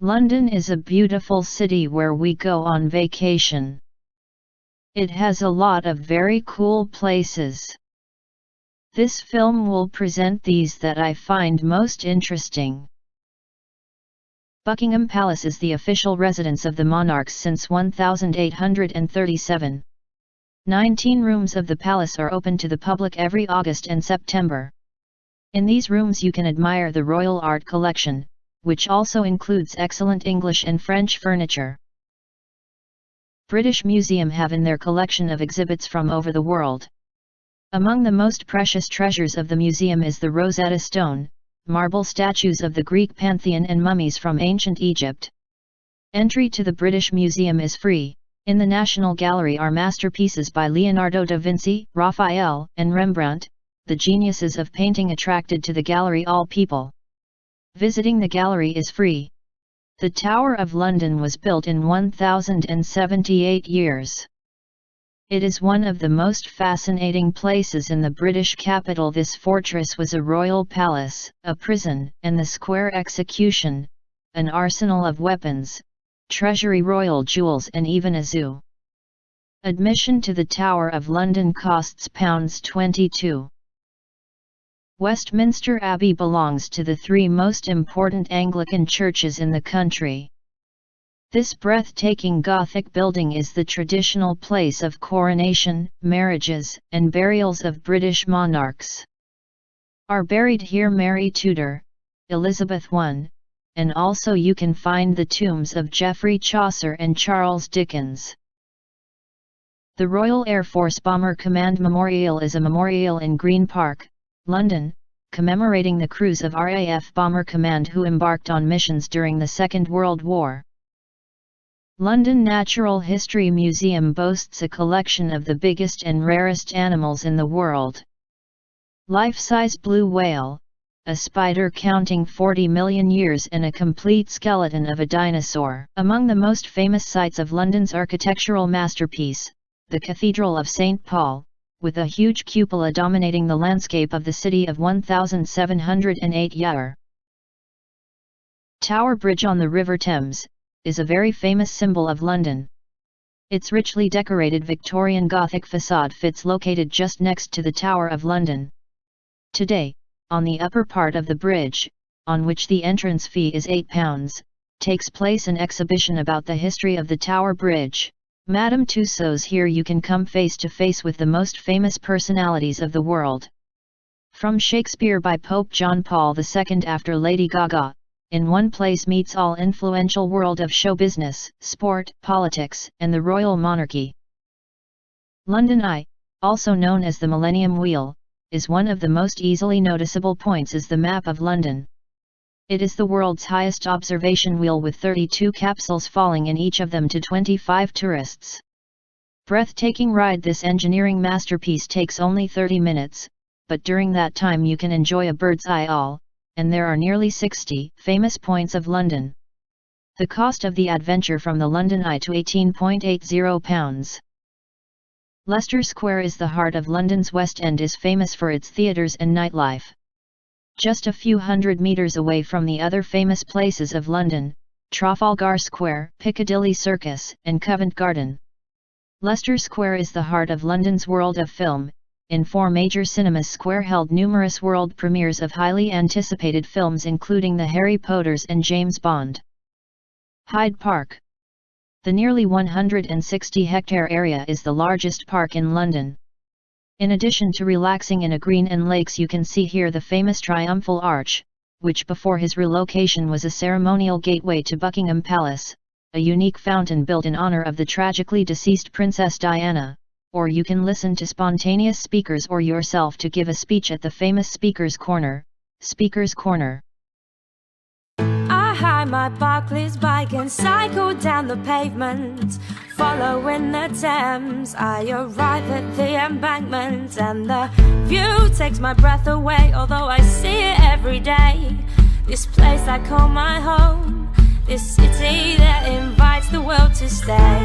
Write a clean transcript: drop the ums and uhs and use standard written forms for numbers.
London is a beautiful city where we go on vacation. It has a lot of very cool places. This film will present these that I find most interesting. Buckingham Palace is the official residence of the monarchs since 1837. 19 rooms of the palace are open to the public every August and September. In these rooms you can admire the royal art collection, which also includes excellent English and French furniture. British Museum have in their collection of exhibits from over the world. Among the most precious treasures of the museum is the Rosetta Stone, marble statues of the Greek pantheon and mummies from ancient Egypt. Entry to the British Museum is free. In the National Gallery are masterpieces by Leonardo da Vinci, Raphael, and Rembrandt, the geniuses of painting attracted to the gallery all people. Visiting the gallery is free. The Tower of London was built in 1078 years. It is one of the most fascinating places in the British capital. This fortress was a royal palace, a prison, and the square execution, an arsenal of weapons, treasury, royal jewels, and even a zoo. Admission to the Tower of London costs £22. Westminster Abbey belongs to the three most important Anglican churches in the country. This breathtaking Gothic building is the traditional place of coronation, marriages, and burials of British monarchs. Are buried here Mary Tudor, Elizabeth I, and also you can find the tombs of Geoffrey Chaucer and Charles Dickens. The Royal Air Force Bomber Command Memorial is a memorial in Green Park, London, commemorating the crews of RAF Bomber Command who embarked on missions during the Second World War. London Natural History Museum boasts a collection of the biggest and rarest animals in the world. Life-size blue whale, a spider counting 40 million years, and a complete skeleton of a dinosaur. Among the most famous sites of London's architectural masterpiece, the Cathedral of St Paul, with a huge cupola dominating the landscape of the city of 1708 year. Tower Bridge on the River Thames is a very famous symbol of London. Its richly decorated Victorian Gothic facade fits located just next to the Tower of London. Today, on the upper part of the bridge, on which the entrance fee is £8, takes place an exhibition about the history of the Tower Bridge. Madame Tussauds. Here you can come face to face with the most famous personalities of the world. From Shakespeare by Pope John Paul II after Lady Gaga, in one place meets all influential world of show business, sport, politics, and the royal monarchy. London Eye, also known as the Millennium Wheel, is one of the most easily noticeable points is the map of London. It is the world's highest observation wheel with 32 capsules falling in each of them to 25 tourists. Breathtaking ride. This engineering masterpiece takes only 30 minutes, but during that time you can enjoy a bird's eye all, and there are nearly 60 famous points of London. The cost of the adventure from the London Eye to £18.80. Leicester Square is the heart of London's West End, is famous for its theatres and nightlife. Just a few hundred meters away from the other famous places of London, Trafalgar Square, Piccadilly Circus, and Covent Garden. Leicester Square is the heart of London's world of film. In 4 major cinemas, Square held numerous world premieres of highly anticipated films including the Harry Potters and James Bond. Hyde Park. The nearly 160-hectare area is the largest park in London. In addition to relaxing in a green and lakes, you can see here the famous Triumphal Arch, which before his relocation was a ceremonial gateway to Buckingham Palace, a unique fountain built in honor of the tragically deceased Princess Diana, or you can listen to spontaneous speakers or yourself to give a speech at the famous Speaker's Corner, Speaker's Corner. I hide my Barclays bike and cycle down the pavement, following the Thames. I arrive at the embankment and the view takes my breath away, although I see it every day. This place I call my home, this city that invites the world to stay.